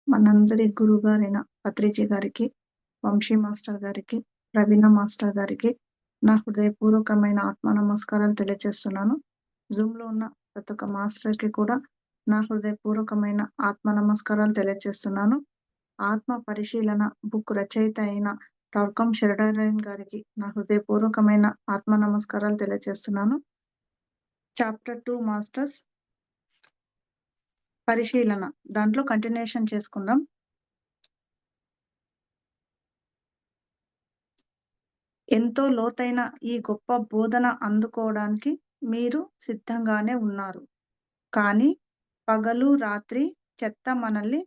మనందరి గురువుగారైన పత్రిజీ గారికి, వంశీ మాస్టర్ గారికి, ప్రవీణ మాస్టర్ గారికి నా హృదయపూర్వకమైన ఆత్మ నమస్కారాలు తెలియజేస్తున్నాను. జూమ్ లో ఉన్న ప్రతి ఒక్క మాస్టర్ కి కూడా నా హృదయపూర్వకమైన ఆత్మ నమస్కారాలు తెలియజేస్తున్నాను. ఆత్మ పరిశీలన బుక్ రచయిత అయిన టార్కం షెరడారన్ గారికి నా హృదయపూర్వకమైన ఆత్మ నమస్కారాలు తెలియజేస్తున్నాను. చాప్టర్ 2 మాస్టర్స్ పరిశీలన, దాంట్లో కంటిన్యూషన్ చేసుకుందాం. ఎంతో లోతైన ఈ గొప్ప బోధన అందుకోవడానికి మీరు సిద్ధంగానే ఉన్నారు. కానీ పగలు రాత్రి చెత్త మనల్ని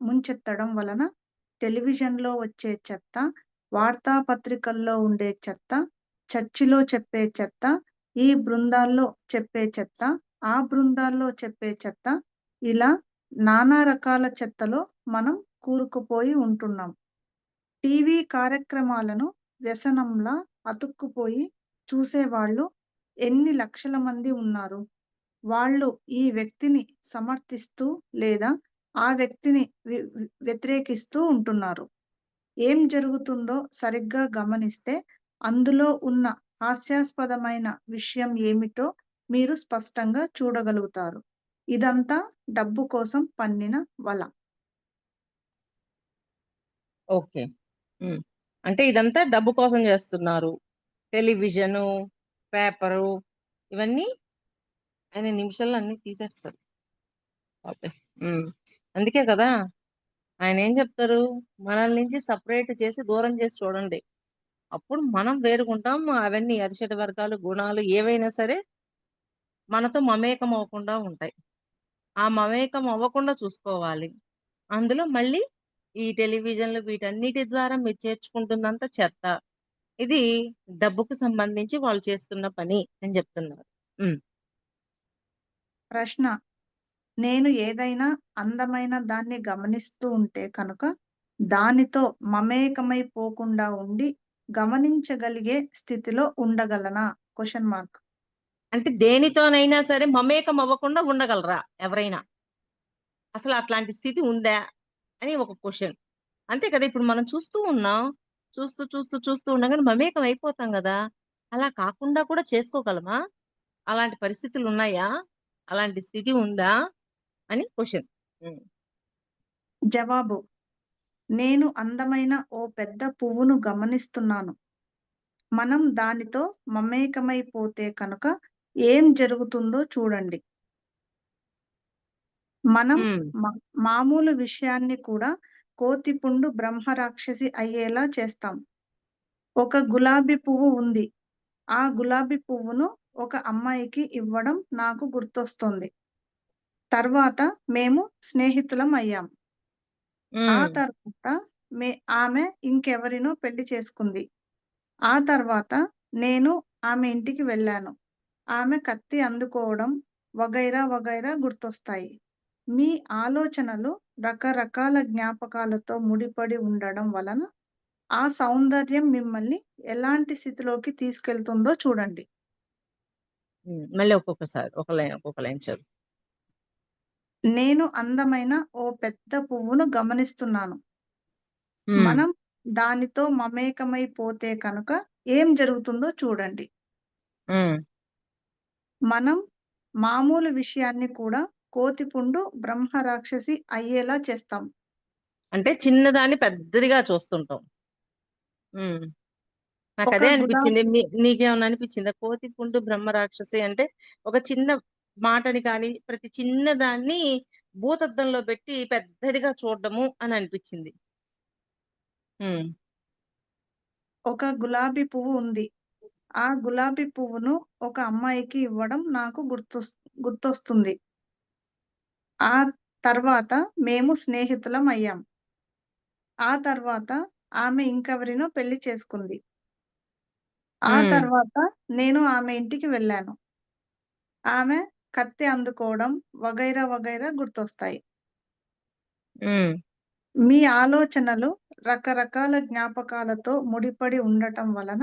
ముంచెత్తడం వలన టెలివిజన్లో వచ్చే చెత్త, వార్తాపత్రికల్లో ఉండే చెత్త, చర్చిలో చెప్పే చెత్త, ఈ బృందాల్లో చెప్పే చెత్త, ఆ బృందాల్లో చెప్పే చెత్త, ఇలా నానా రకాల చెత్తలో మనం కూరుకుపోయి ఉంటున్నాం. టీవీ కార్యక్రమాలను వ్యసనంలా అతుక్కుపోయి చూసేవాళ్ళు ఎన్ని లక్షల మంది ఉన్నారు. వాళ్ళు ఈ వ్యక్తిని సమర్థిస్తూ లేదా ఆ వ్యక్తిని వ్యతిరేకిస్తూ ఉంటున్నారు. ఏం జరుగుతుందో సరిగ్గా గమనిస్తే అందులో ఉన్న హాస్యాస్పదమైన విషయం ఏమిటో మీరు స్పష్టంగా చూడగలుగుతారు. ఇదంతా డబ్బు కోసం పన్నిన వల. ఓకే. అంటే ఇదంతా డబ్బు కోసం చేస్తున్నారు. టెలివిజను, పేపరు ఇవన్నీ ఆయన నిమిషాల్లో అన్ని తీసేస్తారు. ఓకే. అందుకే కదా ఆయన ఏం చెప్తారు, మనల్ నుంచి సపరేట్ చేసి దూరం చేసి చూడండి, అప్పుడు మనం వేరుగుంటాం. అవన్నీ అరిషడ్ వర్గాలు గుణాలు ఏవైనా సరే మనతో మమేకం అవ్వకుండా ఉంటాయి. ఆ మమేకం అవ్వకుండా చూసుకోవాలి. అందులో మళ్ళీ ఈ టెలివిజన్లు వీటన్నిటి ద్వారా మీరు చేర్చుకుంటుందంతా చెత్త. ఇది డబ్బుకు సంబంధించి వాళ్ళు చేస్తున్న పని అని చెప్తున్నారు. ప్రశ్న: నేను ఏదైనా అందమైన దాన్ని గమనిస్తూ ఉంటే కనుక దానితో మమేకమైపోకుండా ఉండి గమనించగలిగే స్థితిలో ఉండగలనా? Question mark. అంటే దేనితోనైనా సరే మమేకం అవ్వకుండా ఉండగలరా ఎవరైనా? అసలు అట్లాంటి స్థితి ఉందా అని ఒక క్వశ్చన్. అంతే కదా, ఇప్పుడు మనం చూస్తూ ఉన్నాం, చూస్తూ చూస్తూ చూస్తూ ఉండగానే మమేకం అయిపోతాం కదా. అలా కాకుండా కూడా చేసుకోగలమా? అలాంటి పరిస్థితులు ఉన్నాయా? అలాంటి స్థితి ఉందా అని క్వశ్చన్. జవాబు: నేను అందమైన ఓ పెద్ద పువ్వును గమనిస్తున్నాను. మనం దానితో మమేకమైపోతే కనుక ఏం జరుగుతుందో చూడండి. మనం మామూలు విషయాన్ని కూడా కోతిపుండు బ్రహ్మరాక్షసి అయ్యేలా చేస్తాం. ఒక గులాబీ పువ్వు ఉంది. ఆ గులాబీ పువ్వును ఒక అమ్మాయికి ఇవ్వడం నాకు గుర్తొస్తుంది. తర్వాత మేము స్నేహితులం అయ్యాం. ఆ తర్వాత ఆమె ఇంకెవరినో పెళ్లి చేసుకుంది. ఆ తర్వాత నేను ఆమె ఇంటికి వెళ్ళాను. ఆమె కత్తి అందుకోవడం వగైరా వగైరా గుర్తొస్తాయి. మీ ఆలోచనలు రకరకాల జ్ఞాపకాలతో ముడిపడి ఉండడం వలన ఆ సౌందర్యం మిమ్మల్ని ఎలాంటి స్థితిలోకి తీసుకెళ్తుందో చూడండి. మళ్ళీ ఒక్కొక్కసారి ఒక్కొక్క లైన్ చదువు. నేను అందమైన ఓ పెద్ద పువ్వును గమనిస్తున్నాను. మనం దానితో మమేకమైపోతే కనుక ఏం జరుగుతుందో చూడండి. మనం మామూలు విషయాన్ని కూడా కోతిపుండు బ్రహ్మరాక్షసి అయ్యేలా చేస్తాం. అంటే చిన్నదాన్ని పెద్దదిగా చూస్తుంటాం. నాకు అదే అనిపించింది. నీకేమన్నా అనిపించిందా? కోతిపుండు బ్రహ్మరాక్షసి అంటే ఒక చిన్న మాటని కానీ ప్రతి చిన్నదాన్ని భూతద్దంలో పెట్టి పెద్దదిగా చూడడము అని అనిపించింది. ఒక గులాబీ పువ్వు ఉంది. ఆ గులాబీ పువ్వును ఒక అమ్మాయికి ఇవ్వడం నాకు గుర్తొస్తుంది. ఆ తర్వాత మేము స్నేహితులం అయ్యాం. ఆ తర్వాత ఆమె ఇంకెవరినో పెళ్లి చేసుకుంది. ఆ తర్వాత నేను ఆమె ఇంటికి వెళ్ళాను. ఆమె కత్తి అందుకోవడం వగైరా వగైరా గుర్తొస్తాయి. మీ ఆలోచనలు రకరకాల జ్ఞాపకాలతో ముడిపడి ఉండటం వలన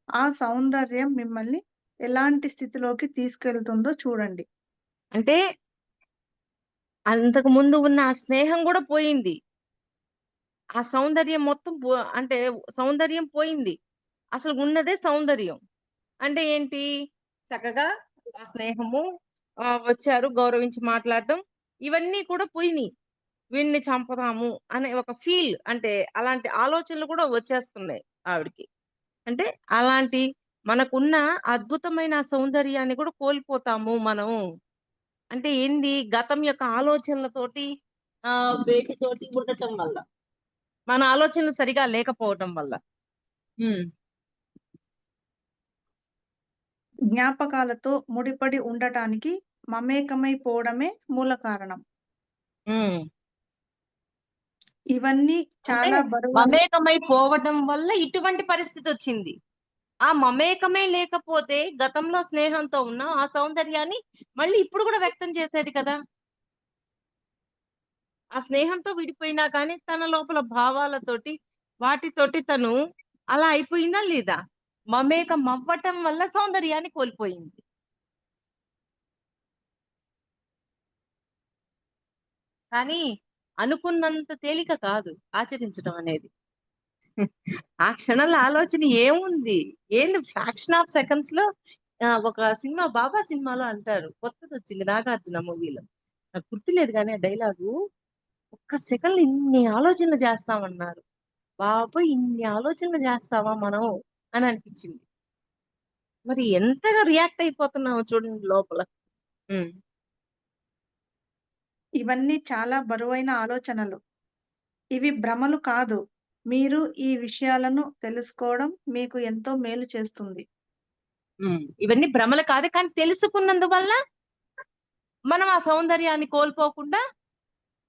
ఆ సౌందర్యం మిమ్మల్ని ఎలాంటి స్థితిలోకి తీసుకెళ్తుందో చూడండి. అంటే అంతకు ముందు ఉన్న ఆ స్నేహం కూడా పోయింది. ఆ సౌందర్యం మొత్తం అంటే సౌందర్యం పోయింది. అసలు ఉన్నదే సౌందర్యం. అంటే ఏంటి? చక్కగా ఆ స్నేహము, వచ్చారు గౌరవించి మాట్లాడడం, ఇవన్నీ కూడా పోయినియి. వీడిని చంపుదాము అనే ఒక ఫీల్, అంటే అలాంటి ఆలోచనలు కూడా వచ్చేస్తున్నాయి ఆవిడకి. అంటే అలాంటి మనకున్న అద్భుతమైన సౌందర్యాన్ని కూడా కోల్పోతాము మనం. అంటే ఏంది? గతం యొక్క ఆలోచనలతోటి, వేటితోటి ఉండటం వల్ల. మన ఆలోచనలు సరిగా లేకపోవటం వల్ల. హ్మ్. జ్ఞాపకాలతో ముడిపడి ఉండటానికి మమేకమైపోవడమే మూల కారణం. హ్మ్. ఇవన్నీ అంటే చాలా బరువైన మమేకమైపోవడం వల్ల ఇటువంటి పరిస్థితొచ్చింది. ఆ మమేకమే లేకపోతే గతంలో స్నేహంతో ఉన్న ఆ సౌందర్యాన్ని మళ్ళీ ఇప్పుడు గూడా వ్యక్తం చేసేది కదా! ఆ స్నేహంతో విడిపోయినా కానీ తన లోపల భావాలతోటి, వాటితోటి తను అలా అయిపోయిందా లేదా? మమేకమవ్వటం వల్ల సౌందర్యాన్ని కోల్పోయింది. కానీ అనుకున్నంత తేలిక కాదు ఆచరించటం అనేది. ఆ క్షణంలో ఆలోచన ఏముంది? ఏంది ఫ్రాక్షన్ ఆఫ్ సెకండ్స్‌లో, ఒక సినిమా 'బాబా' సినిమాలో అంటారు. కొత్తదొచ్చింది 'నాగార్జున' మూవీలో. నాకు గుర్తులేదు గానీ ఆ డైలాగు. ఒక్క సెకన్‌లో ఇన్ని ఆలోచనలు చేస్తామన్నారు. బాబోయ్! ఇన్ని ఆలోచనలు చేస్తామా మనం అని అనిపించింది. మరి ఎంతగా రియాక్ట్ అయిపోతున్నామో చూడండి లోపల. హ్మ్. ఇవన్నీ చాలా బరువైన ఆలోచనలు. ఇవి భ్రమలు కాదు. మీరు ఈ విషయాలను తెలుసుకోవడం మీకు ఎంతో మేలు చేస్తుంది. హ్మ్. ఇవన్నీ భ్రమలు కాదు. కానీ తెలుసుకున్నందువల్ల మనం ఆ సౌందర్యాన్ని కోల్పోకుండా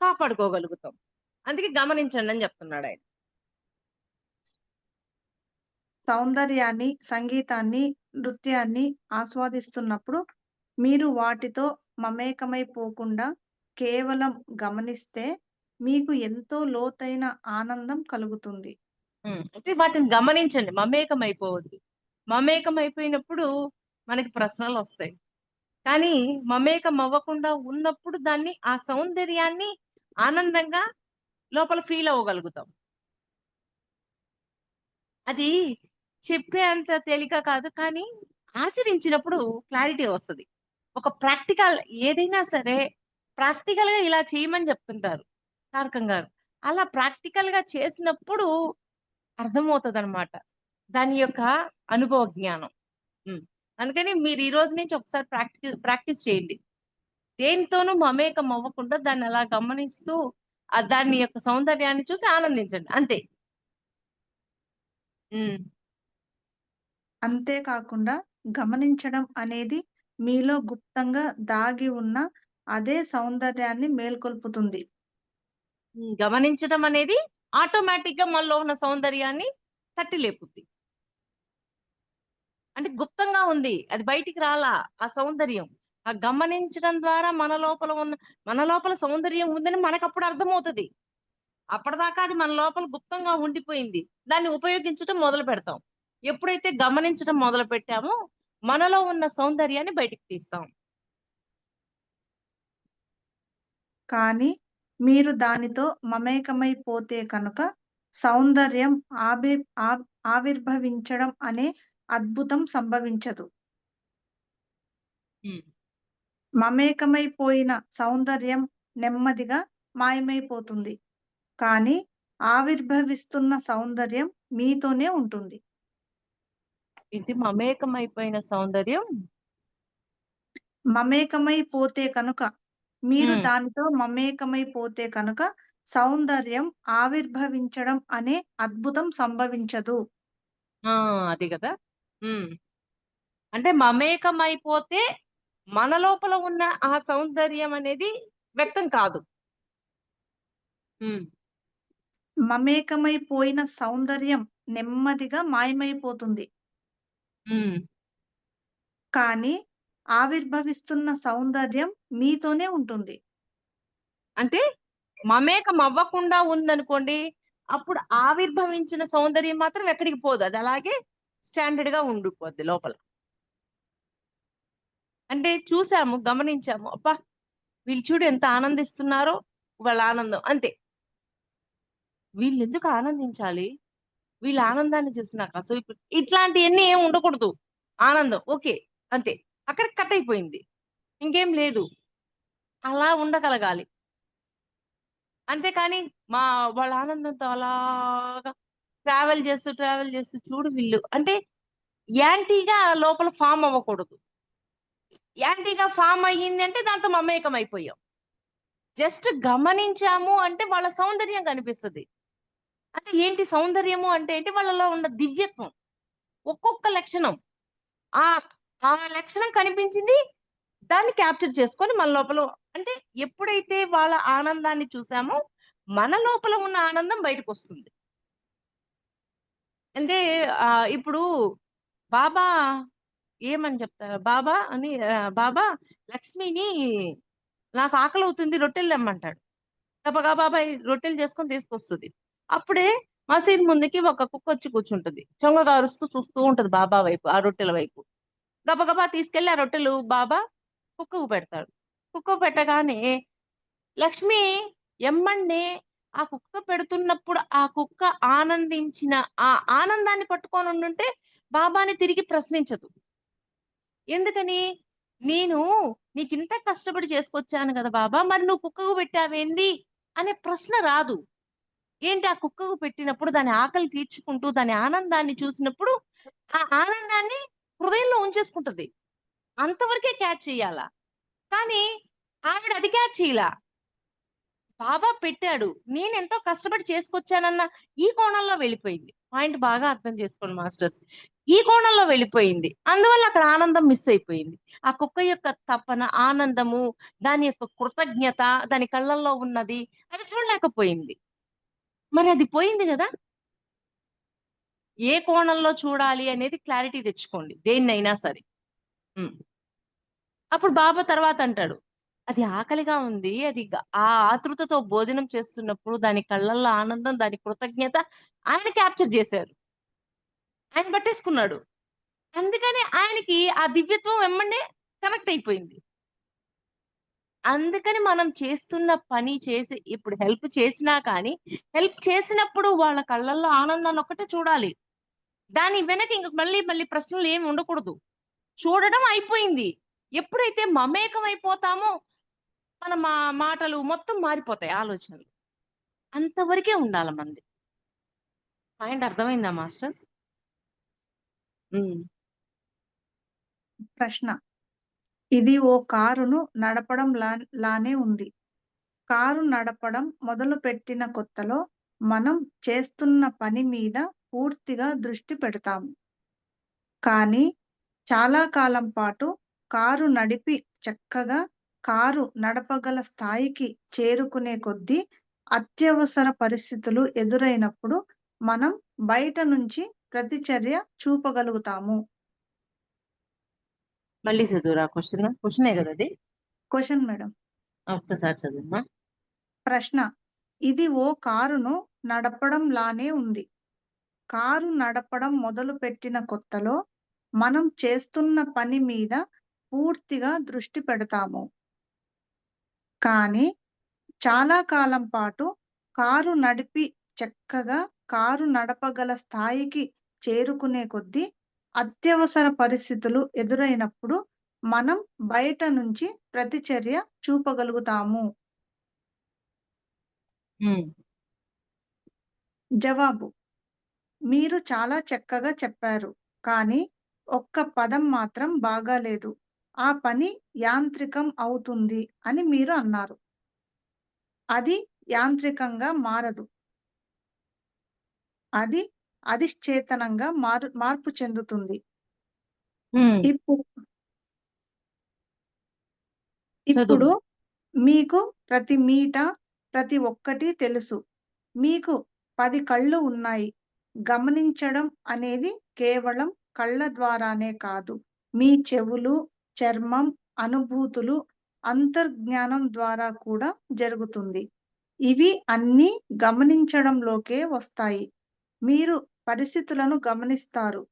కాపాడుకోగలుగుతాం. అందుకే గమనించండని చెప్తున్నాడాయన. సౌందర్యాన్ని, సంగీతాన్ని, నృత్యాన్ని ఆస్వాదిస్తున్నప్పుడు మీరు వాటితో మమేకమైపోకుండా కేవలం గమనిస్తే మీకు ఎంతో లోతైన ఆనందం కలుగుతుంది. అంటే వాటిని గమనించండి. మమేకమైపోవద్దు. మమేకమైపోయినప్పుడు మనకి ప్రశ్నలొస్తాయి. కానీ మమేకం అవ్వకుండా ఉన్నప్పుడు దాన్ని, ఆ సౌందర్యాన్ని ఆనందంగా లోపల ఫీల్ అవ్వగలుగుతాం. అది చెప్పే అంత తేలిక కాదు. కానీ ఆచరించినప్పుడు క్లారిటీ వస్తది. ఒక ప్రాక్టికల్ ఏదైనా సరే ప్రాక్టికల్‌గా ఇలా చేయమని చెప్తుంటారు తారకం గారు. అలా ప్రాక్టికల్‌గా చేసినప్పుడు అర్థమవుతదనమాట. దాని యొక్క అనుభవ జ్ఞానం. హ్మ్. అందుకని మీరు ఈ రోజు నుంచి ఒకసారి ప్రాక్టీస్ చేయండి. దేనితోనూ మమేకం అవ్వకుండా దాన్ని అలా గమనిస్తూ, దాని యొక్క సౌందర్యాన్ని చూసి ఆనందించండి. అంతే. హ్మ్. అంతేకాకుండా గమనించడం అనేది మీలో గుప్తంగా దాగి ఉన్న అదే సౌందర్యాన్ని మేల్కొల్పుతుంది. గమనించడం అనేది ఆటోమేటిక్‌గా మనలో ఉన్న సౌందర్యాన్ని తట్టి లేపుద్ది. అంటే గుప్తంగా ఉంది. అది బయటికి రాలా ఆ సౌందర్యం. ఆ గమనించడం ద్వారా మన లోపల సౌందర్యం ఉందని మనకప్పుడు అర్థమవుతది. అప్పటిదాకా అది మన లోపల గుప్తంగా ఉండిపోయింది. దాన్ని ఉపయోగించటం మొదలుపెడతాం. ఎప్పుడైతే గమనించడం మొదలుపెట్టామో, మనలో ఉన్న సౌందర్యాన్ని బయటికి తీస్తాం. కానీ మీరు దానితో మమేకమైపోతే కనుక సౌందర్యం ఆబి ఆవ్ ఆవిర్భవించడం అనే అద్భుతం సంభవించదు. హ్మ్. మమేకమైపోయిన సౌందర్యం నెమ్మదిగా మాయమైపోతుంది. కానీ ఆవిర్భవిస్తున్న సౌందర్యం మీతోనే ఉంటుంది. ఇది మమేకమైపోయిన సౌందర్యం. మమేకమైపోతే కనుక మీరు హ్మ్. దానితో మమేకమైపోతే కనుక సౌందర్యం ఆవిర్భవించడం అనే అద్భుతం సంభవించదు. ఆ! అది గదా! హ్మ్. అంటే మమేకమైపోతే మన లోపల ఉన్న ఆ సౌందర్యం అనేది వ్యక్తం కాదు. హ్మ్. మమేకమైపోయిన సౌందర్యం నెమ్మదిగా మాయమైపోతుంది. హ్మ్. కానీ ఆవిర్భవిస్తున్న సౌందర్యం మీతోనే ఉంటుంది. అంటే మమేకం అవ్వకుండా ఉందనుకోండి, అప్పుడు ఆవిర్భవించిన సౌందర్యం మాత్రం ఎక్కడికి పోదు. అది అలాగే స్టాండర్డ్‌గా ఉండిపోద్ది లోపల. అంటే చూసాము, గమనించాము. అబ్బా! వీళ్ళు చూడు ఎంత ఆనందిస్తున్నారో, వాళ్ళ ఆనందం అంతే. వీళ్ళెందుకు ఆనందించాలి? వీళ్ళ ఆనందాన్ని చూసి నాకు అసూయ ఇట్లాంటివన్నీ ఏం ఉండకూడదు. ఆనందం ఓకే. అంతే. అక్కడికి కట్ అయిపోయింది. ఇంకేం లేదు. అలా ఉండగలగాలి. అంతేకాని వాళ్ళ ఆనందంతో అలాగా ట్రావెల్ చేస్తూ చూడు వీళ్ళు అంటే యాంటీగా లోపల ఫామ్ అవ్వకూడదు. యాంటీగా ఫామ్ అయ్యింది అంటే దాంతో మమేకం అయిపోయాం. జస్ట్ గమనించాము అంటే వాళ్ళ సౌందర్యం కనిపిస్తది. అంటే ఏంటి సౌందర్యము అంటే ఏంటి? వాళ్ళలో ఉన్న దివ్యత్వం. ఒక్కొక్క లక్షణం. ఆ ఆ లక్షణం కనిపించింది. దాన్ని క్యాప్చర్ చేసుకొని మన లోపల అంటే ఎప్పుడైతే వాళ్ళ ఆనందాన్ని చూసామో, మన లోపల ఉన్న ఆనందం బయటకొస్తుంది. అంటే ఇప్పుడు బాబా ఏమని చెప్తారు? బాబా లక్ష్మిని నాకు ఆకలవుతుంది రొట్టెలు తెమ్మంటాడు. గబగబా బాబాయ్ రొట్టెలు చేసుకొని తీసుకొస్తది. అప్పుడే మసీద్ ముందుకి ఒక కుక్కొచ్చి కూర్చుంటది. చొంగగా అరుస్తూ చూస్తూ ఉంటది బాబా వైపు, ఆ రొట్టెల వైపు. గబగబా తీసుకెళ్లి ఆ రొట్టెలు బాబా కుక్కకు పెడతాడు. కుక్కకు పెట్టగానే లక్ష్మి ఎమ్మన్నే ఆ కుక్క పెడుతున్నప్పుడు ఆ కుక్క ఆనందించిన ఆ ఆనందాన్ని పట్టుకొని ఉండుంటే బాబాని తిరిగి ప్రశ్నించదు. ఎందుకని? నేను నీకింత కష్టపడి చేసుకొచ్చాను కదా బాబా! మరి నువ్వు కుక్కకు పెట్టావేంది? అనే ప్రశ్న రాదు. ఏంటి ఆ కుక్కకు పెట్టినప్పుడు దాని ఆకలి తీర్చుకుంటూ దాని ఆనందాన్ని చూసినప్పుడు ఆ ఆనందాన్ని హృదయంలో ఉంచేసుకుంటది. అంతవరకే క్యాచ్ చెయ్యాల. కానీ ఆవిడ అది క్యాచ్ చేయలా. బాబా పెట్టాడు. నేనెంతో కష్టపడి చేసుకొచ్చానన్న ఈ కోణంలో వెళ్ళిపోయింది. పాయింట్ బాగా అర్థం చేసుకోండి మాస్టర్స్. ఈ కోణంలో వెళ్ళిపోయింది. అందువల్ల అక్కడ ఆనందం మిస్ అయిపోయింది. ఆ కుక్క యొక్క తపన, ఆనందము, దాని యొక్క కృతజ్ఞత, దాని కళ్ళల్లో ఉన్నది అది చూడలేకపోయింది. మరి అది పోయింది గదా! ఏ కోణంలో చూడాలి అనేది క్లారిటీ తెచ్చుకోండి. దేన్నైనా సరే. హ్మ్. అప్పుడు బాబా తర్వాత అంటాడు. అది ఆకలిగా ఉంది. అది ఆ ఆతృతతో భోజనం చేస్తున్నప్పుడు దాని కళ్ళల్లో ఆనందం, దాని కృతజ్ఞత ఆయన క్యాప్చర్ చేశారు. ఆయన పట్టేసుకున్నాడు. అందుకని ఆయనకి ఆ దివ్యత్వం వెంబడే కనెక్ట్ అయిపోయింది. అందుకని మనం చేస్తున్న పని చేసి ఇప్పుడు హెల్ప్ చేసినా కానీ, హెల్ప్ చేసినప్పుడు వాళ్ళ కళ్ళల్లో ఆనందాన్ని ఒక్కటే చూడాలి. దాని వెనక ఇంక మళ్ళీ మళ్ళీ ప్రశ్నలు ఏమి ఉండకూడదు. చూడడం అయిపోయింది. ఎప్పుడైతే మమేకం అయిపోతామో మన మాటలు మొత్తం మారిపోతాయి ఆలోచనలు. అంతవరకే ఉండాల మనది. పాయింట్ అర్థమైందా మాస్టర్స్? హ్మ్. ప్రశ్న. ఇది ఓ కారును నడపడం లానే ఉంది. కారు నడపడం మొదలుపెట్టిన కొత్తలో మనం చేస్తున్న పని మీద పూర్తిగా దృష్టి పెడతాము. కానీ చాలా కాలం పాటు కారు నడిపి చక్కగా కారు నడపగల స్థాయికి చేరుకునే కొద్దీ అత్యవసర పరిస్థితులు ఎదురైనప్పుడు మనం బయట నుంచి ప్రతిచర్య చూపగలుగుతాము. మళ్ళీ చదువురా క్వశ్చన్. క్వశ్చనే కదా అది? Question madam. ఒక్కసారి చదువమ్మా. ప్రశ్న. ఇది ఓ కారును నడపడం లానే ఉంది. కారు నడపడం మొదలుపెట్టిన కొత్తలో మనం చేస్తున్న పని మీద పూర్తిగా దృష్టి పెడతాము. కానీ చాలా కాలం పాటు కారు నడిపి చక్కగా కారు నడపగల స్థాయికి చేరుకునే కొద్దీ అత్యవసర పరిస్థితులు ఎదురైనప్పుడు మనం బయట నుంచి ప్రతిచర్య చూపగలుగుతాము. హ్మ్. జవాబు. మీరు చాలా చక్కగా చెప్పారు. కానీ ఒక్క పదం మాత్రం బాగాలేదు. ఆ పని యాంత్రికం అవుతుంది అని మీరు అన్నారు. అది యాంత్రికంగా మారదు. అది అధిష్చేతనంగా మార్పు చెందుతుంది. హ్మ్. ఇప్పుడు ఇప్పుడు చదువు. మీకు ప్రతి ప్రతి ఒక్కటి తెలుసు. మీకు 10 కళ్ళు ఉన్నాయి. గమనించడం అనేది కేవలం కళ్ళ ద్వారానే కాదు. మీ చెవులు, చర్మం, అనుభూతులు, అంతర్జ్ఞానం ద్వారా కూడా జరుగుతుంది. ఇవి అన్నీ గమనించడంలోకే వస్తాయి. మీరు పరిస్థితులను గమనిస్తారు.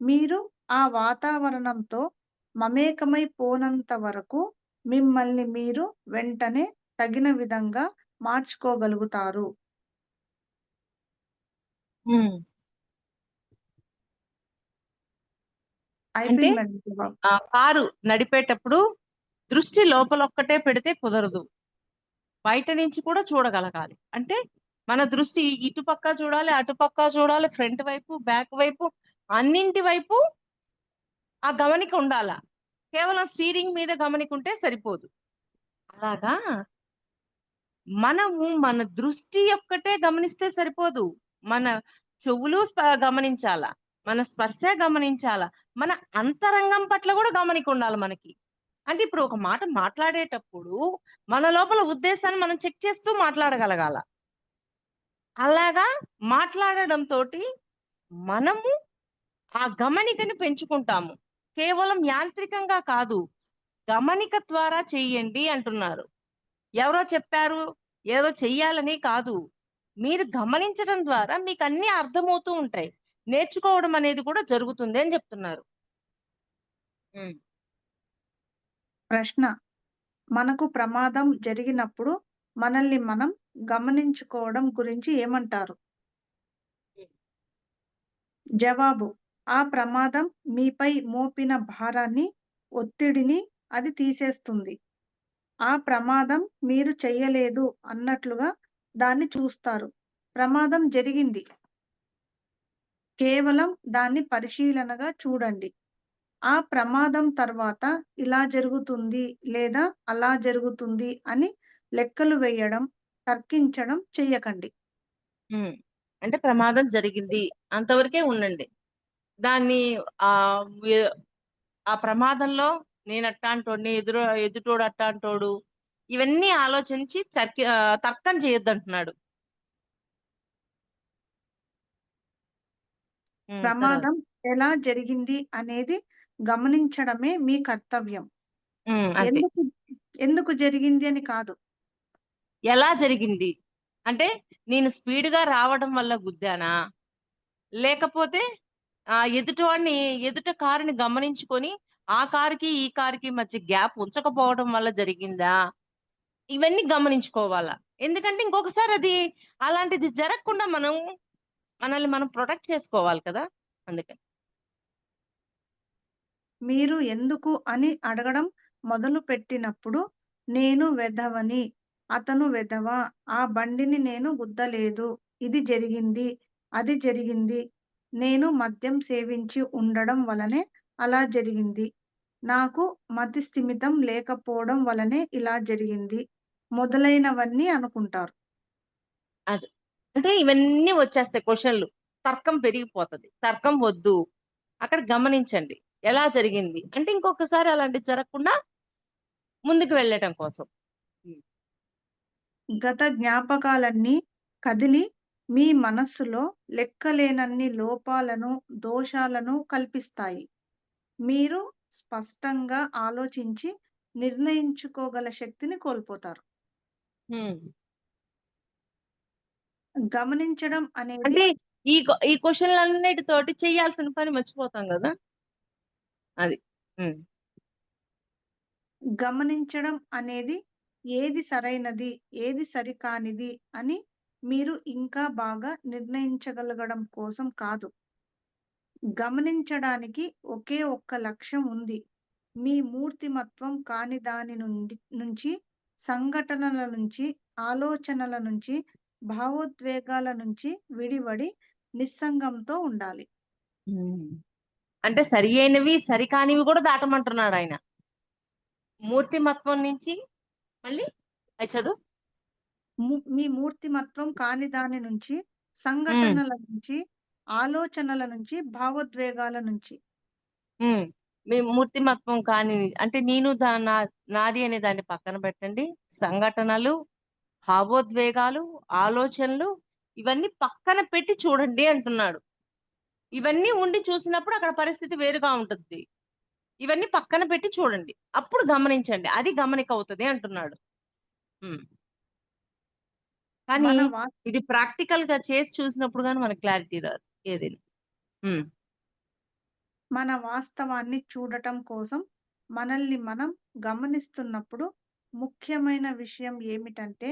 మీరు ఆ వాతావరణంతో మమేకమైపోనంత వరకు మిమ్మల్ని మీరు వెంటనే తగిన విధంగా మార్చుకోగలుగుతారు. హ్మ్. అంటే అయిపోయింది మేడం జవాబు. కారు నడిపేటప్పుడు దృష్టి లోపలొక్కటే పెడితే కుదరదు. బయట నుంచి కూడా చూడగలగాలి. అంటే మన దృష్టి ఇటు పక్క చూడాలి, అటు పక్క చూడాలి, ఫ్రంట్ వైపు, బ్యాక్ వైపు అన్నింటి వైపు ఆ గమనిక ఉండాల. కేవలం స్టీరింగ్ మీద గమనిక ఉంటే సరిపోదు. అలాగా మనము మన దృష్టి ఒక్కటే గమనిస్తే సరిపోదు. మన చెవులు గమనించాల. మన స్పర్శ గమనించాల. మన అంతరంగం పట్ల కూడా గమనిక ఉండాలి మనకి. అంటే ఇప్పుడు ఒక మాట మాట్లాడేటప్పుడు మన లోపల ఉద్దేశాన్ని మనం చెక్ చేస్తూ మాట్లాడగలగాల. అలాగా మాట్లాడడం తోటి మనము ఆ గమనికని పెంచుకుంటాము. కేవలం యాంత్రికంగా కాదు, గమనిక ద్వారా చెయ్యండి అంటున్నారు. ఎవరో చెప్పారు, ఏదో చెయ్యాలని కాదు. మీరు గమనించడం ద్వారా మీకన్నీ అర్థమవుతూ ఉంటాయి. నేర్చుకోవడం అనేది కూడా జరుగుతుంది అని చెప్తున్నారు. హ్మ్. ప్రశ్న: మనకు ప్రమాదం జరిగినప్పుడు మనల్ని మనం గమనించుకోవడం గురించి ఏమంటారు? జవాబు: ఆ ప్రమాదం మీపై మోపిన భారాన్ని, ఒత్తిడిని అది తీసేస్తుంది. ఆ ప్రమాదం మీరు చెయ్యలేదు అన్నట్లుగా దాన్ని చూస్తారు. ప్రమాదం జరిగింది. కేవలం దాన్ని పరిశీలనగా చూడండి. ఆ ప్రమాదం తర్వాత ఇలా జరుగుతుంది లేదా అలా జరుగుతుంది అని లెక్కలు వేయడం, తర్కించడం చెయ్యకండి. హ్మ్. అంటే ప్రమాదం జరిగింది. అంతవరకే ఉండండి. దాన్ని వె ఆ ప్రమాదంలో నేనట్టాంటోడిని, ఎదుటోడు అట్టాంటోడు, ఇవన్నీ ఆలోచించి తర్కం చేయొద్దంటున్నాడు. తర్వాత. ప్రమాదం ఎలా జరిగింది అనేది గమనించడమే మీ కర్తవ్యం. అంతే. ఎందుకు ఎందుకు జరిగింది అని కాదు. ఎలా జరిగింది? అంటే నేను స్పీడ్‌గా రావడం వల్ల గుద్దానా? లేకపోతే ఎదుట కారుని గమనించుకొని, ఆ కారుకి, ఈ కారుకి మధ్య గ్యాప్ ఉంచకపోవడం వల్ల జరిగిందా? ఇవన్నీ గమనించుకోవాలా. ఎందుకంటే ఇంకొకసారి అలాంటిది జరగకుండా మనల్ని మనం ప్రొటెక్ట్ చేసుకోవాలి కదా! అందుకని. మీరు ఎందుకు అని అడగడం మొదలుపెట్టినప్పుడు, నేను వెధవని, అతను వెధవ, ఆ బండిని నేను గుద్దలేదు, ఇది జరిగింది, అది జరిగింది, నేను మద్యం సేవించి ఉండడం వలనే అలా జరిగింది, నాకు మతి స్థిమితం లేకపోవడం వలనే ఇలా జరిగింది, మొదలైనవన్నీ అనుకుంటారు. అది. అంటే ఇవన్నీ వచ్చేస్తాయి క్వెషన్‌లు. తర్కం పెరిగిపోతది. తర్కం వద్దు. అక్కడ గమనించండి. ఎలా జరిగింది? అంటే ఇంకొకసారి అలాంటిది జరగకుండా ముందుకు వెళ్ళటం కోసం. హ్మ్. గత జ్ఞాపకాలన్నీ కదిలి మీ మనస్సులో లెక్కలేనన్ని లోపాలను, దోషాలను కల్పిస్తాయి. మీరు స్పష్టంగా ఆలోచించి నిర్ణయించుకోగల శక్తిని కోల్పోతారు. హ్మ్. గమనించడం అనేది అంటే ఈ క్వెషన్‌లన్నిటితోటి చేయాల్సిన పని మర్చిపోతాం గదా! అది. హ్మ్. గమనించడం అనేది ఏది సరైనది, ఏది సరికానిది అని మీరు ఇంకా బాగా నిర్ణయించగలగడం కోసం కాదు. గమనించడానికి ఒకే ఒక్క లక్ష్యం ఉంది. మీ మూర్తిమత్వం కాని దాని నుంచి, సంఘటనల నుంచి, ఆలోచనల నుంచి, భావోద్వేగాల నుంచి విడివడి నిస్సంగంతో ఉండాలి. హ్మ్. అంటే సరి అయినవి, సరికానివి గూడా దాటమంటున్నాడాయన. మూర్తిమత్వం నుంచి మళ్ళీ అయి చదువు. మీ మూర్తిమత్వం కాని దాని నుంచి, హ్మ్. సంఘటనల నుంచి, ఆలోచనల నుంచి, భావోద్వేగాల నుంచి. హ్మ్. మీ మూర్తిమత్వం కాని అంటే నాది అనే దాన్ని పక్కన పెట్టండి. సంఘటనలు, భావోద్వేగాలు, ఆలోచనలు ఇవన్నీ పక్కన పెట్టి చూడండి అంటున్నాడు. ఇవన్నీ ఉండి చూసినప్పుడు అక్కడ పరిస్థితి వేరుగా ఉంటది. ఇవన్నీ పక్కన పెట్టి చూడండి. అప్పుడు గమనించండి. అది గమనికవుతది అంటున్నాడు. హ్మ్. కానీ మన వా ఇది ప్రాక్టికల్‌గా చేసి చూసినప్పుడు గాని మనకు క్లారిటీ రాదు ఏదైనా. హ్మ్. మన వాస్తవాన్ని చూడటం కోసం మనల్ని మనం గమనిస్తున్నప్పుడు ముఖ్యమైన విషయం ఏమిటంటే,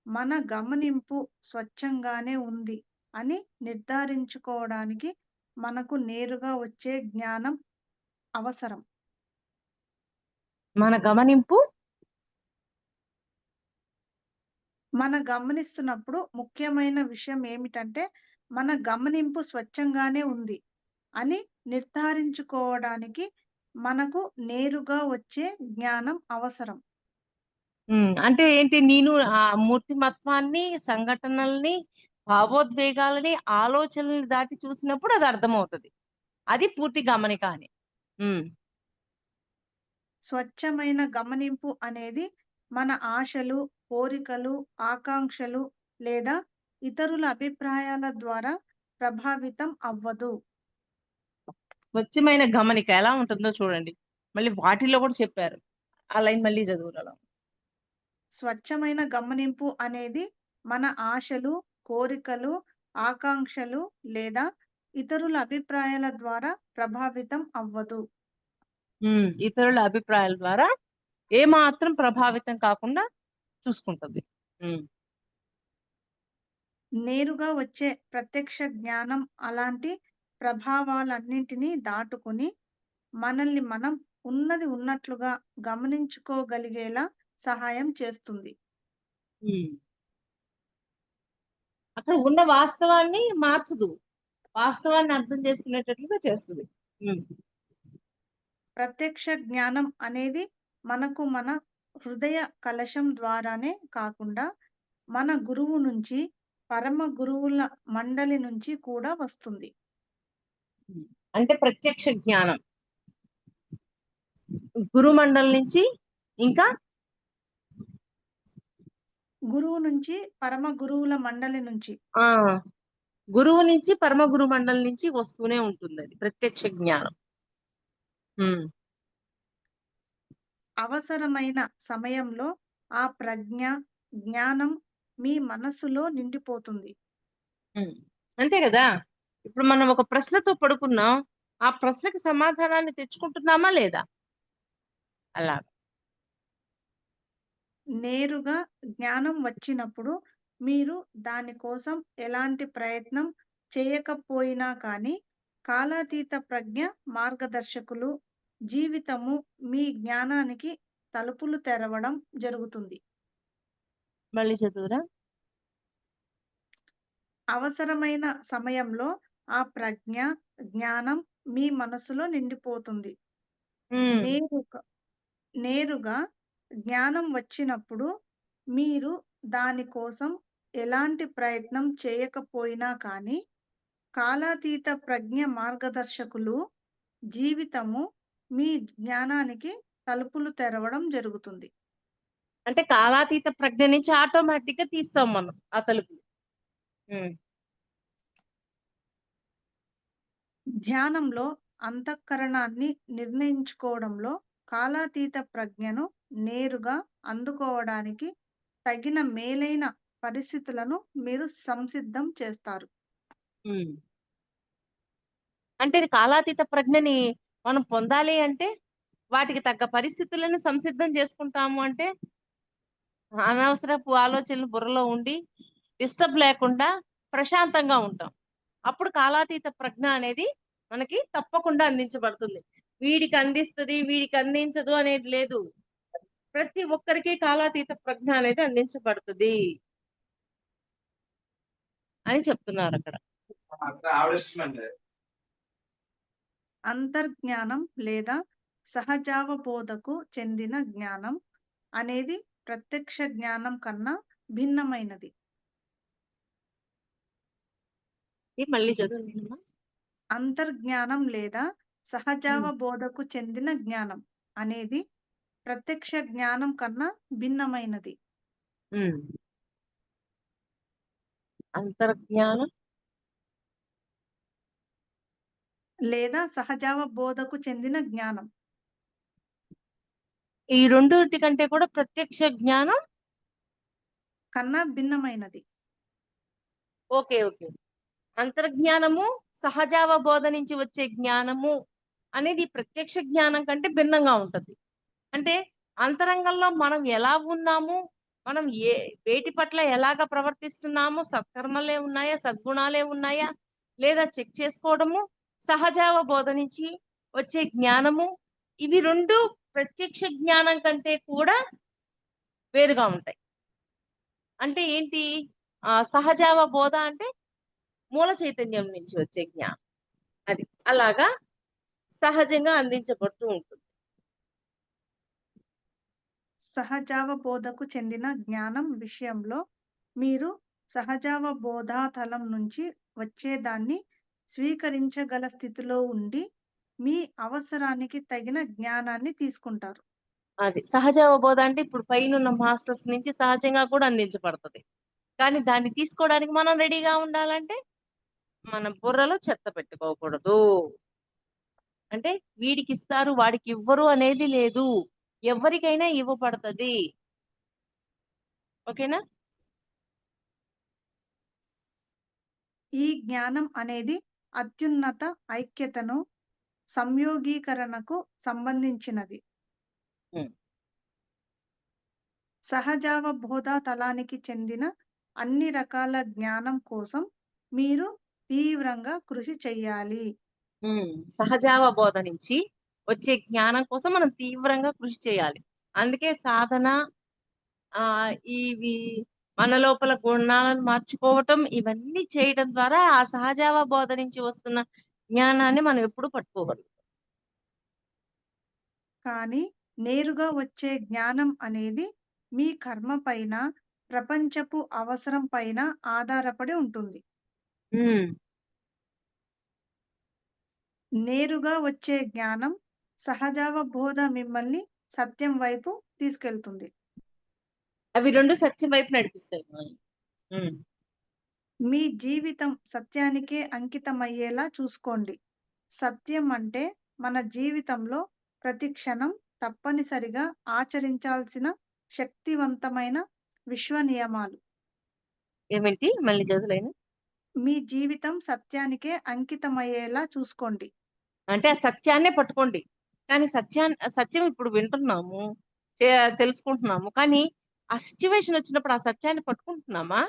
మన గమనింపు స్వచ్ఛంగానే ఉంది అని నిర్ధారించుకోవడానికి మనకు నేరుగా వచ్చే జ్ఞానం అవసరం. మన గమనింపు మన గమనిస్తున్నప్పుడు ముఖ్యమైన విషయం ఏమిటంటే, మన గమనింపు స్వచ్ఛంగానే ఉంది అని నిర్ధారించుకోవడానికి మనకు నేరుగా వచ్చే జ్ఞానం అవసరం. అంటే ఏంటి? నేను ఆ మూర్తిమత్వాన్ని, సంఘటనల్ని, భావోద్వేగాలని, ఆలోచనల్ని దాటి చూసినప్పుడు అది అర్థమవుతది. అది పూర్తి గమనిక అని. స్వచ్ఛమైన గమనింపు అనేది మన ఆశలు, కోరికలు, ఆకాంక్షలు లేదా ఇతరుల అభిప్రాయాల ద్వారా ప్రభావితం అవ్వదు. స్వచ్ఛమైన గమనిక ఎలా ఉంటుందో చూడండి. మళ్ళీ వాటిల్లో కూడా చెప్పారు. ఆ లైన్ మళ్ళీ చదువురా. స్వచ్ఛమైన గమనింపు అనేది మన ఆశలు, కోరికలు, ఆకాంక్షలు లేదా ఇతరుల అభిప్రాయాల ద్వారా ప్రభావితం అవ్వదు. ఇతరుల అభిప్రాయాల ద్వారా ఏమాత్రం ప్రభావితం కాకుండా చూసుకుంటుంది. నేరుగా వచ్చే ప్రత్యక్ష జ్ఞానం అలాంటి ప్రభావాలన్నింటినీ దాటుకుని మనల్ని మనం ఉన్నది ఉన్నట్లుగా గమనించుకోగలిగేలా సహాయం చేస్తుంది. అక్కడ ఉన్న వాస్తవాన్ని మార్చదు, వాస్తవాన్ని అర్థం చేసుకునేటట్లుగా చేస్తుంది. ప్రత్యక్ష జ్ఞానం అనేది మనకు మన హృదయ కలశం ద్వారానే కాకుండా మన గురువు నుంచి, పరమ గురువుల మండలి నుంచి కూడా వస్తుంది. అంటే ప్రత్యక్ష జ్ఞానం గురు మండలి నుంచి, ఇంకా గురువు నుంచి, పరమ గురువుల మండలి నుంచి, గురువు నుంచి పరమ గురు మండలి నుంచి వస్తూనే ఉంటుంది అది ప్రత్యక్ష జ్ఞానం. అవసరమైన సమయంలో ఆ ప్రజ్ఞ, జ్ఞానం మీ మనస్సులో నిండిపోతుంది. అంతే కదా. ఇప్పుడు మనం ఒక ప్రశ్నతో పడుకున్నాం, ఆ ప్రశ్నకి సమాధానాన్ని తెచ్చుకుంటున్నామా లేదా? అలా నేరుగా జ్ఞానం వచ్చినప్పుడు మీరు దానికోసం ఎలాంటి ప్రయత్నం చేయకపోయినా కానీ కాలాతీత ప్రజ్ఞ మార్గదర్శకులు జీవితము మీ జ్ఞానానికి తలుపులు తెరవడం జరుగుతుంది. మళ్ళీ చదువురా. అవసరమైన సమయంలో ఆ ప్రజ్ఞ, జ్ఞానం మీ మనసులో నిండిపోతుంది. నేరుగా జ్ఞానం వచ్చినప్పుడు మీరు దాని కోసం ఎలాంటి ప్రయత్నం చేయకపోయినా కానీ కాలాతీత ప్రజ్ఞ మార్గదర్శకులు జీవితము మీ జ్ఞానానికి తలుపులు తెరవడం జరుగుతుంది. అంటే కాలాతీత ప్రజ్ఞ నుంచి ఆటోమేటిక్ గా తీస్తాం మనం ఆ తలుపులు. ధ్యానంలో అంతఃకరణాన్ని నిర్ణయించుకోవడంలో కాలాతీత ప్రజ్ఞను నేరుగా అందుకోవడానికి తగిన మేలైన పరిస్థితులను మీరు సంసిద్ధం చేస్తారు. అంటే కాలాతీత ప్రజ్ఞని మనం పొందాలి అంటే వాటికి తగ్గ పరిస్థితులను సంసిద్ధం చేసుకుంటాము. అంటే అనవసరపు ఆలోచనలు బుర్రలో ఉండి డిస్టర్బ్ లేకుండా ప్రశాంతంగా ఉంటాం. అప్పుడు కాలాతీత ప్రజ్ఞ అనేది మనకి తప్పకుండా అందించబడుతుంది. వీడికి అందిస్తుంది, వీడికి అందించదు అనేది లేదు. ప్రతి ఒక్కరికి కాలాతీత ప్రజ్ఞ అనేది అందించబడుతుంది అని చెప్తున్నారు అక్కడ. అంతర్జ్ఞానం లేదా సహజావబోధకు చెందిన జ్ఞానం అనేది ప్రత్యక్ష జ్ఞానం కన్నా భిన్నమైనది. మళ్ళీ చదువు. అంతర్జ్ఞానం లేదా సహజావబోధకు చెందిన జ్ఞానం అనేది ప్రత్యక్ష జ్ఞానం కన్నా భిన్నమైనది. అంతర్జ్ఞానం లేదా సహజావబోధకు చెందిన జ్ఞానం ఈ రెండింటి కంటే కూడా ప్రత్యక్ష జ్ఞానం కన్నా భిన్నమైనది. ఓకే. అంతర్జ్ఞానము, సహజావబోధ నుంచి వచ్చే జ్ఞానము అనేది ప్రత్యక్ష జ్ఞానం కంటే భిన్నంగా ఉంటుంది. అంటే అంతరంగంలో మనం ఎలా ఉన్నాము, మనం వేటి పట్ల ఎలాగ ప్రవర్తిస్తున్నామో, సత్కర్మలే ఉన్నాయా, సద్గుణాలే ఉన్నాయా, లేదా చెక్ చేసుకోవడము, సహజావబోధ నుంచి వచ్చే జ్ఞానము, ఇవి 2 ప్రత్యక్ష జ్ఞానం కంటే కూడా వేరుగా ఉంటాయి. అంటే ఏంటి? సహజావబోధ అంటే మూల చైతన్యం నుంచి వచ్చే జ్ఞానం. అది. అలాగా సహజంగా అందించబడుతూ ఉంటుంది. సహజావబోధకు చెందిన జ్ఞానం విషయంలో మీరు సహజావబోధ తలం నుంచి వచ్చేదాన్ని స్వీకరించగల స్థితిలో ఉండి, మీ అవసరానికి తగిన జ్ఞానాన్ని తీసుకుంటారు. అది. సహజావబోధ అంటే ఇప్పుడు పైనున్న మాస్టర్స్ నుంచి సహజంగా కూడా అందించబడతది. కానీ దాన్ని తీసుకోవడానికి మనం రెడీగా ఉండాలంటే, మన బుర్రలో చెత్త పెట్టుకోకూడదు. అంటే వీడికిస్తారు, వాడికివ్వరు అనేది లేదు. ఎవ్వరికైనా ఇవ్వబడతది. ఓకేనా? ఈ జ్ఞానం అనేది అత్యున్నత ఐక్యతను, సంయోగీకరణకు సంబంధించినది. హ్మ్. సహజావబోధ తలానికి చెందిన అన్ని రకాల జ్ఞానం కోసం మీరు తీవ్రంగా కృషి చెయ్యాలి. సహజావబోధ నుంచి వచ్చే జ్ఞానం కోసం మనం తీవ్రంగా కృషి చేయాలి. అందుకే సాధన, ఇవి మన లోపల గుణాలను మార్చుకోవటం, ఇవన్నీ చేయడం ద్వారా ఆ సహజావబోధ నుంచి వస్తున్న జ్ఞానాన్ని మనం ఎప్పుడు పట్టుకోగలం. కానీ నేరుగా వచ్చే జ్ఞానం అనేది మీ కర్మ పైన, ప్రపంచపు అవసరం పైన ఆధారపడి ఉంటుంది. హ్మ్. నేరుగా వచ్చే జ్ఞానం సహజావబోధ మిమ్మల్ని సత్యం వైపు తీసుకెళ్తుంది. అవి 2 సత్యం వైపు నడిపిస్తాయి మనల్ని. హ్మ్. మీ జీవితం సత్యానికే అంకితమయ్యేలా చూసుకోండి. సత్యం అంటే మన జీవితంలో ప్రతి క్షణం తప్పనిసరిగా ఆచరించాల్సిన శక్తివంతమైన విశ్వ నియమాలు. ఏమేంటి? మళ్ళీ చదువు లైను. మీ జీవితం సత్యానికే అంకితమయ్యేలా చూసుకోండి. అంటే ఆ సత్యాన్నే పట్టుకోండి. కానీ సత్యం ఇప్పుడు వింటున్నాము. చే తెలుసుకుంటున్నాము. కానీ ఆ సిట్యుయేషన్ వచ్చినప్పుడు ఆ సత్యాన్ని పట్టుకుంటున్నామా?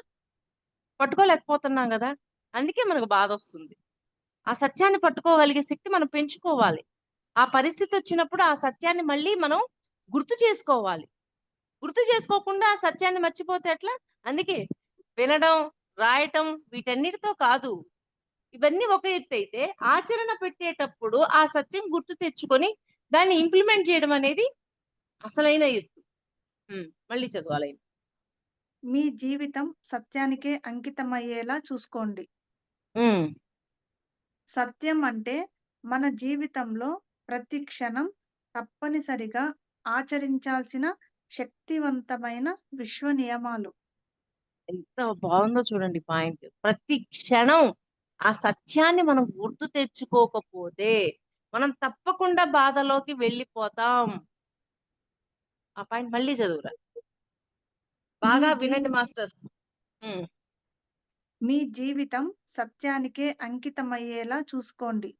పట్టుకోలేకపోతున్నాం గదా! అందుకే మనకు బాధొస్తుంది. ఆ సత్యాన్ని పట్టుకోగలిగే శక్తి మనం పెంచుకోవాలి. ఆ పరిస్థితొచ్చినప్పుడు ఆ సత్యాన్ని మళ్ళీ మనం గుర్తు చేసుకోవాలి. గుర్తు చేసుకోకుండా ఆ సత్యాన్ని మర్చిపోతే ఎట్లా? అందుకే వినడం, రాయటం వీటన్నిటితో కాదు. ఇవన్నీ ఒక ఎత్తైతే, ఆచరణ పెట్టేటప్పుడు ఆ సత్యం గుర్తు తెచ్చుకొని, దాన్ని ఇంప్లిమెంట్ చేయడం అనేది అసలైన ఎత్తు. మళ్ళీ చదవాలి. మీ జీవితం సత్యానికే అంకితమయ్యేలా చూసుకోండి. హ్మ్. సత్యం అంటే మన జీవితంలో ప్రతి క్షణం తప్పనిసరిగా ఆచరించాల్సిన శక్తివంతమైన విశ్వ నియమాలు. ఎంత బావుందో చూడండి పాయింట్. ప్రతి క్షణం ఆ సత్యాన్ని మనం గుర్తు తెచ్చుకోకపోతే, మనం తప్పకుండా బాధలోకి వెళ్ళిపోతాం. ఆ పాయింట్ మళ్ళీ చదువురా. మీ బాగా జీవి వినండి మాస్టర్స్. హ్మ్. మీ జీవితం సత్యానికే అంకితమయ్యేలా చూసుకోండి.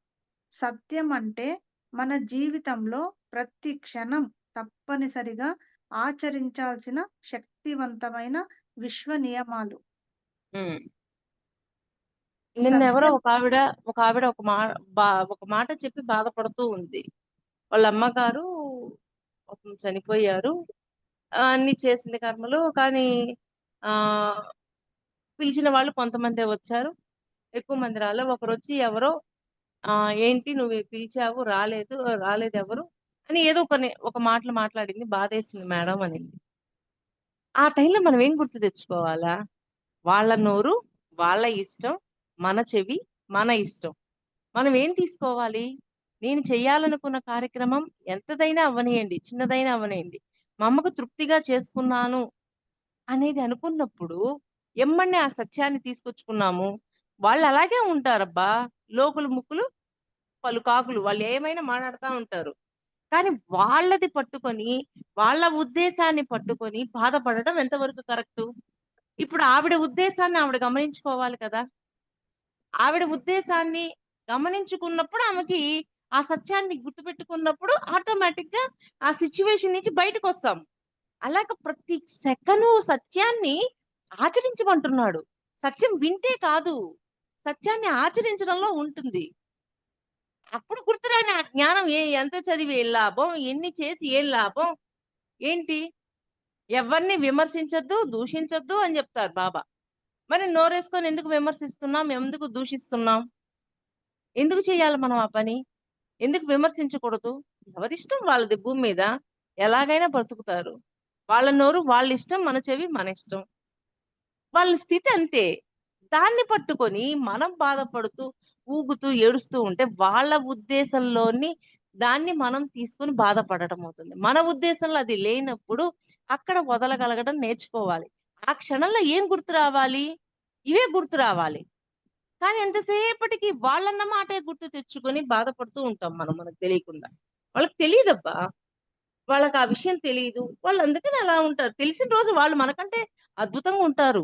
సత్యం అంటే మన జీవితంలో ప్రతి క్షణం తప్పనిసరిగా ఆచరించాల్సిన శక్తివంతమైన విశ్వ నియమాలు. హ్మ్. నిన్నెవరో సత్యం ఒక ఆవిడ ఒక మాట చెప్పి బాధపడుతూ ఉంది. వాళ్ళ అమ్మగారు పాపం చనిపోయారు. అన్నీ చేసింది కర్మలు. కానీ ఆహ్, పిలిచిన వాళ్ళు కొంతమందే వచ్చారు. ఎక్కువ మంది రాలే. ఒకరొచ్చి ఎవరో "ఏంటి నువ్వు పిలిచావు రాలేదెవరు?" అని ఏదో ఒక మాటలు మాట్లాడింది. బాధేసింది మేడం అనింది. ఆ టైంలో మనం ఏం గుర్తు తెచ్చుకోవాలా? వాళ్ళ నోరు, వాళ్ళ ఇష్టం. మన చెవి, మన ఇష్టం. మనం ఏం తీసుకోవాలి? నేను చెయ్యాలనుకున్న కార్యక్రమం ఎంతదైనా అవ్వనియండి, చిన్నదైనా అవ్వనియండి. మా అమ్మకు తృప్తిగా చేసుకున్నాను అనేది అనుకున్నప్పుడు, ఎమ్మటనే ఆ సత్యాన్ని తీసుకొచ్చుకున్నాము. వాళ్ళలాగే ఉంటారబ్బా! లోకులు, ముక్కులు, పలుకాకులు. వాళ్ళేమైనా మాటాడుతా ఉంటారు. కానీ వాళ్ళది పట్టుకొని, వాళ్ళ ఉద్దేశాన్ని పట్టుకొని బాధపడడం ఎంతవరకు కరెక్టు? ఇప్పుడు ఆవిడ ఉద్దేశాన్ని ఆవిడ గమనించుకోవాలి కదా! ఆవిడ ఉద్దేశాన్ని గమనించుకున్నప్పుడు ఆమెకి ఆ సత్యాన్ని గుర్తుపెట్టుకున్నప్పుడు ఆటోమేటిక్‌గా ఆ సిట్యుయేషన్ నుంచి బయటకొస్తాం. అలాగ ప్రతి సెకను సత్యాన్ని ఆచరించమంటున్నాడు. సత్యం వింటే కాదు, సత్యాన్ని ఆచరించడంలో ఉంటుంది. అప్పుడు గుర్తురాని ఆ జ్ఞానం ఎంత చదివి ఏం లాభం? ఎన్ని చేసి ఏం లాభం? ఏంటి? ఎవరిని విమర్శించొద్దు, దూషించొద్దు అని చెప్తారు బాబా. మరి నోరేసుకొని ఎందుకు విమర్శిస్తున్నాం? ఎందుకు దూషిస్తున్నాం? ఎందుకు చేయాలి మనం ఆ పని? ఎందుకు విమర్శించకూడదు? ఎవరిష్టం వాళ్ళది భూమి మీద. ఎలాగైనా బ్రతుకుతారు. వాళ్ళ నోరు వాళ్ళ ఇష్టం, మన చెవి మన ఇష్టం. వాళ్ళ స్థితి అంతే. దాన్ని పట్టుకొని మనం బాధపడుతూ, ఊగుతూ, ఏడుస్తూ ఉంటే వాళ్ళ ఉద్దేశంలోని దాన్ని మనం తీసుకొని బాధపడటం అవుతుంది. మన ఉద్దేశంలో అది లేనప్పుడు అక్కడ వదలగలగడం నేర్చుకోవాలి. ఆ క్షణంలో ఏం గుర్తు రావాలి? ఇవే గుర్తు రావాలి. కానీ ఎంతసేపటికి వాళ్ళన్న మాటే గుర్తు తెచ్చుకొని బాధపడుతూ ఉంటాం మనం మనకు తెలియకుండా. వాళ్ళకి తెలీదబ్బా. వాళ్ళకి ఆ విషయం తెలీదు. వాళ్ళు అందుకని అలా ఉంటారు. తెలిసిన రోజు వాళ్ళు మనకంటే అద్భుతంగా ఉంటారు.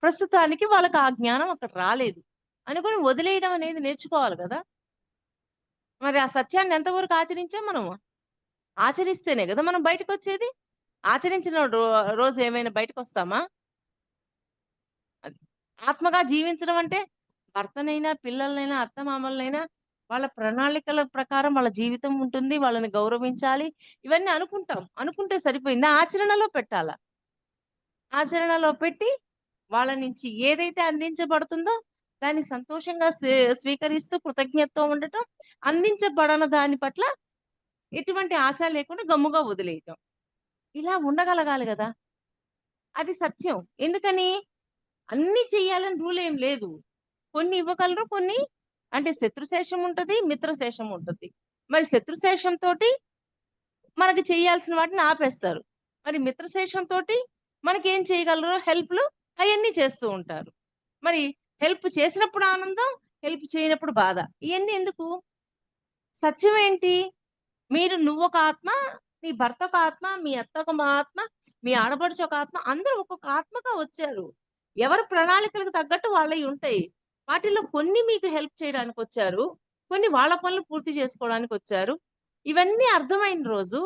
ప్రస్తుతానికి వాళ్ళకి ఆ జ్ఞానం అక్కడ రాలేదు. అనుకుని వదిలేయడం అనేది నేర్చుకోవాలి కదా! మరి ఆ సత్యాన్ని ఎంతవరకు ఆచరించాం మనము? ఆచరిస్తేనే కదా మనం బయటకొచ్చేది. ఆచరించిన రోజు ఏమైనా బయటకొస్తామా? అది. ఆత్మగా జీవించడం అంటే భర్తనైనా, పిల్లలనైనా, అత్తమామలనైనా వాళ్ళ ప్రణాళికల ప్రకారం వాళ్ళ జీవితం ఉంటుంది. వాళ్ళని గౌరవించాలి. ఇవన్నీ అనుకుంటాం. అనుకుంటే సరిపోయిందా? ఆచరణలో పెట్టాల. ఆచరణలో పెట్టి వాళ్ళ నుంచి ఏదైతే అందించబడుతుందో దాన్ని సంతోషంగా స్వీకరిస్తూ కృతజ్ఞతతో ఉండటం. అందించబడని దాని పట్ల ఎటువంటి ఆశ లేకుండా గమ్ముగా వదిలేయటం. ఇలా ఉండగలగాలి గదా! అది సత్యం. ఎందుకని? అన్నీ చెయ్యాలని రూల్ ఏం లేదు. కొన్ని ఇవ్వగలరు. కొన్ని అంటే శత్రుశేషం ఉంటది. మిత్రశేషం ఉంటది. మరి శత్రుశేషంతోటి మనకి చేయాల్సిన వాటిని ఆపేస్తారు. మరి మిత్రశేషంతోటి మనకేం చేయగలరో హెల్ప్‌లు అయన్నీ చేస్తూ ఉంటారు. మరి హెల్ప్ చేసినప్పుడు ఆనందం, హెల్ప్ చేయనప్పుడు బాధ. ఇయన్నీ ఎందుకు? సత్యం ఏంటి? నువ్వొక ఆత్మ, నీ భర్త ఒక ఆత్మ, మీ అత్త ఒక ఆత్మ, మీ ఆడపడుచు ఒక ఆత్మ. అందరూ ఒక్కొక్క ఆత్మగా వచ్చారు. ఎవరి ప్రణాళికలకు తగ్గట్టు వాళ్ళయి ఉంటాయి. వాటిల్లో కొన్ని మీకు హెల్ప్ చేయడానికొచ్చారు. కొన్ని వాళ్ళ పనులు పూర్తి చేసుకోవడానికొచ్చారు. ఇవన్నీ అర్థమైన రోజు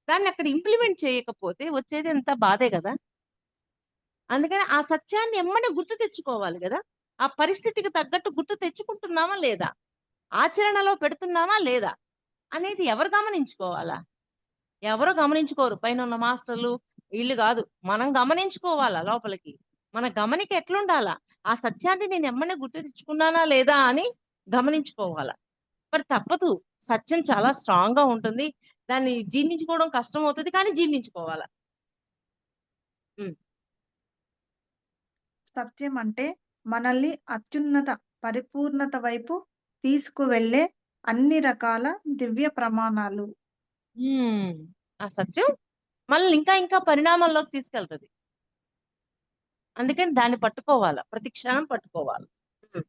దాన్నక్కడ ఇంప్లిమెంట్ చేయకపోతే వచ్చేదంతా బాధే గదా! అందుకని ఆ సత్యాన్ని ఎమ్మడే గుర్తు తెచ్చుకోవాలి గదా! ఆ పరిస్థితికి తగ్గట్టు గుర్తు తెచ్చుకుంటున్నామా లేదా? ఆచరణలో పెడుతున్నామా లేదా? అనేది ఎవరు గమనించుకోవాలా? ఎవరు గమనించుకోరు. పైనున్న మాస్టర్‌లు ఈళ్ళు గాదు. మనం గమనించుకోవాలా లోపలికి. మన గమనిక ఎట్లుండాలా? ఆ సత్యాన్ని నేను ఎమ్మడే గుర్తు తెచ్చుకున్నానా లేదా అని గమనించుకోవాలా. మరి తప్పదు. సత్యం చాలా స్ట్రాంగ్‌గా ఉంటుంది. దాన్ని జీర్ణించుకోవడం కష్టమవుతది. కానీ జీర్ణించుకోవాలా. హ్మ్. సత్యం అంటే మనల్ని అత్యున్నత పరిపూర్ణత వైపు తీసుకువెళ్ళే అన్ని రకాల దివ్య ప్రమాణాలు. హ్మ్. ఆ సత్యం మనల్ని ఇంకా ఇంకా పరిణామాల్లోకి తీసుకెళ్తది. అందుకని దాన్ని పట్టుకోవాల. ప్రతి క్షణం పట్టుకోవాలి. హ్మ్.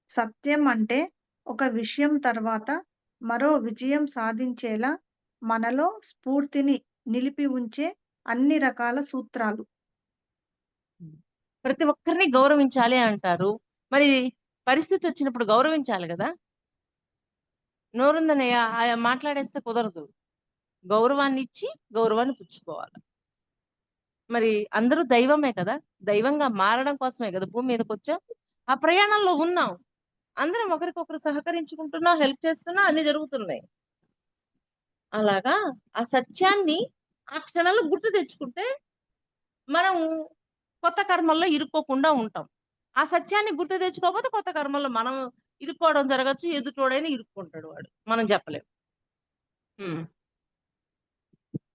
సత్యం అంటే ఒక విషయం తర్వాత మరో విజయం సాధించేలా మనలో స్ఫూర్తిని నిలిపి ఉంచే అన్ని రకాల సూత్రాలు. హ్మ్. ప్రతి ఒక్కరిని గౌరవించాలి అంటారు. మరి పరిస్థితొచ్చినప్పుడు గౌరవించాలి గదా! నోరుందని మాట్లాడేస్తే కుదరదు. గౌరవాన్నిచ్చి, గౌరవాన్ని పుచ్చుకోవాలి. మరి అందరూ దైవమే కదా! దైవంగా మారడం కోసమే గదా భూమి మీదకొచ్చాం. ఆ ప్రయాణంలో ఉన్నాం. అందరం ఒకరికొకరు సహకరించుకుంటున్నాం, హెల్ప్ చేస్తున్నాం, అన్నీ జరుగుతున్నాయి. అలాగా ఆ సత్యాన్ని ఆ క్షణంలో గుర్తు తెచ్చుకుంటే మనం కొత్త కర్మల్లో ఇరుక్కోకుండా ఉంటాం. ఆ సత్యాన్ని గుర్తు తెచ్చుకోకపోతే కొత్త కర్మల్లో మనం ఇరుక్కోవడం జరగచ్చు. ఎదుటోడైనా ఇరుక్కుంటాడు వాడు. మనం చెప్పలేం. హ్మ్.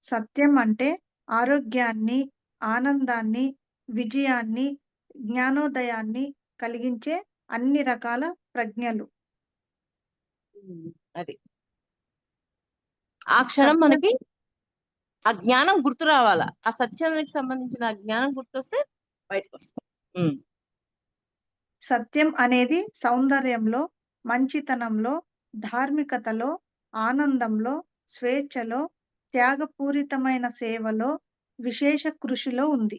సత్యం అంటే ఆరోగ్యాన్ని, ఆనందాన్ని, విజయాన్ని, జ్ఞానోదయాన్ని కలిగించే అన్ని రకాల ప్రజ్ఞలు. హ్మ్. అది. ఆ క్షణం సత్యం మనకి ఆ జ్ఞానం గుర్తు రావాలా. ఆ సత్యానికి సంబంధించిన ఆ జ్ఞానం గుర్తొస్తే బయటకొస్తాం. హ్మ్. సత్యం అనేది సౌందర్యంలో, మంచితనంలో, ధార్మికతలో, ఆనందంలో, స్వేచ్ఛలో, త్యాగపూరితమైన సేవలో, విశేష కృషిలో ఉంది.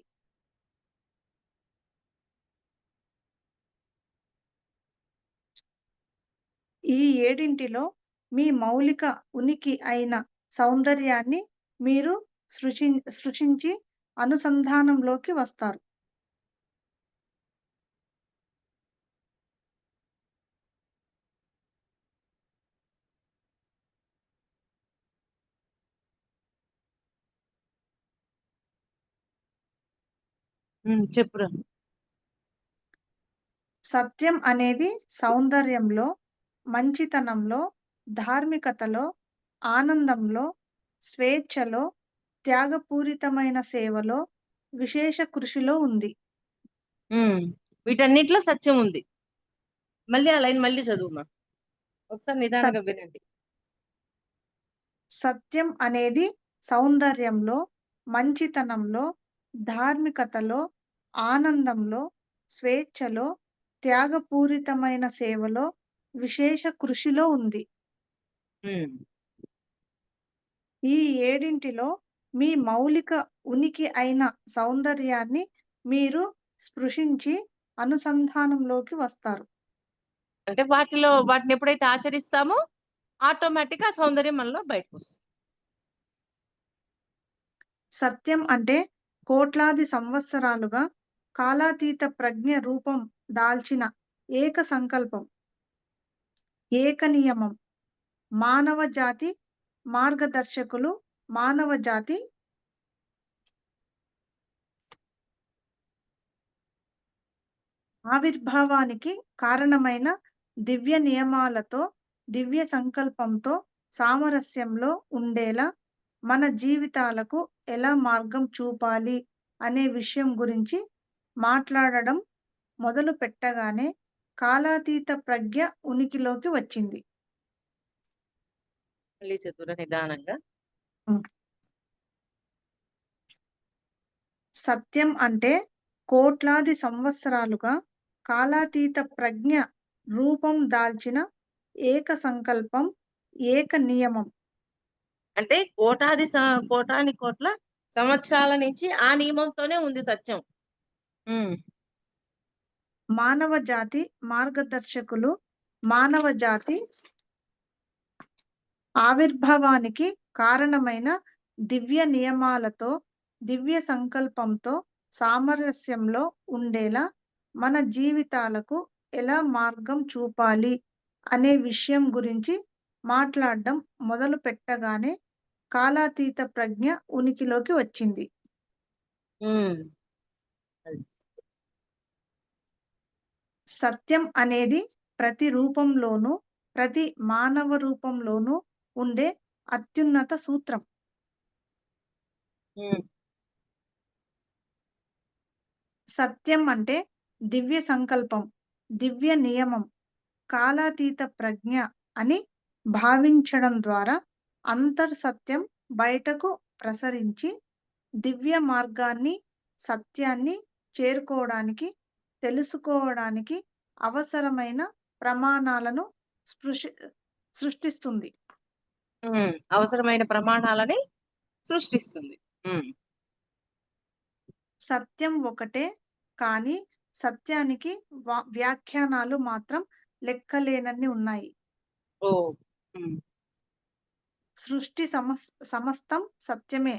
ఈ ఏడింటిలో మీ మౌలిక ఉనికి అయిన సౌందర్యాన్ని మీరు సృషి సృష్టించి అనుసంధానంలోకి వస్తారు. చెప్పురా. సత్యం అనేది సౌందర్యంలో, మంచితనంలో, ధార్మికతలో, ఆనందంలో, స్వేచ్ఛలో, త్యాగపూరితమైన సేవలో, విశేష కృషిలో ఉంది. వీటన్నిటిలో సత్యం ఉంది. మళ్ళీ ఆ లైన్ మళ్ళీ చదువుమా, ఒకసారి నిదానంగా వినండి. సత్యం అనేది సౌందర్యంలో, మంచితనంలో, ధార్మికతలో, ఆనందంలో, స్వేచ్ఛలో, త్యాగపూరితమైన సేవలో, విశేష కృషిలో ఉంది. ఈ ఏడింటిలో మీ మౌలిక ఉనికి అయిన సౌందర్యాన్ని మీరు స్పృశించి అనుసంధానంలోకి వస్తారు. అంటే వాటిని ఎప్పుడైతే ఆచరిస్తామో ఆటోమేటిక్ గా సౌందర్యం మనలో బయటకు వస్తుంది. సత్యం అంటే కోట్లాది సంవత్సరాలుగా కాలాతీత ప్రజ్ఞ రూపం దాల్చిన ఏక సంకల్పం, ఏక నియమం, మానవ జాతి మార్గదర్శకులు, మానవ జాతి ఆవిర్భావానికి కారణమైన దివ్య నియమాలతో, దివ్య సంకల్పంతో సామరస్యంలో ఉండేలా మన జీవితాలకు ఎలా మార్గం చూపాలి అనే విషయం గురించి మాట్లాడడం మొదలు పెట్టగానే కాలాతీత ప్రజ్ఞ ఉనికిలోకి వచ్చింది. మళ్ళీ చదువురా నిదానంగా. సత్యం అంటే కోట్లాది సంవత్సరాలుగా కాలాతీత ప్రజ్ఞ రూపం దాల్చిన ఏక సంకల్పం, ఏక నియమం. అంటే కోటాని కోట్ల సంవత్సరాల నుంచి ఆ నియమంతోనే ఉంది సత్యం. మానవ జాతి మార్గదర్శకులు, మానవ జాతి ఆవిర్భావానికి కారణమైన దివ్య నియమాలతో, దివ్య సంకల్పంతో సామరస్యంలో ఉండేలా మన జీవితాలకు ఎలా మార్గం చూపాలి అనే విషయం గురించి మాట్లాడడం మొదలు పెట్టగానే కాలాతీత ప్రజ్ఞ ఉనికిలోకి వచ్చింది. సత్యం అనేది ప్రతి రూపంలోనూ, ప్రతి మానవ రూపంలోనూ ఉండే అత్యున్నత సూత్రం. సత్యం అంటే దివ్య సంకల్పం, దివ్య నియమం, కాలాతీత ప్రజ్ఞ అని భావించడం ద్వారా అంతర్సత్యం బయటకు ప్రసరించి దివ్య మార్గాన్ని, సత్యాన్ని చేరుకోవడానికి, తెలుసుకోవడానికి అవసరమైన ప్రమాణాలను సృష్టిస్తుంది. అవసరమైన ప్రమాణాలని సృష్టిస్తుంది. సత్యం ఒకటే, కానీ సత్యానికి వ్యాఖ్యానాలు మాత్రం లెక్కలేనన్ని ఉన్నాయి. సృష్టి సమస్తం సత్యమే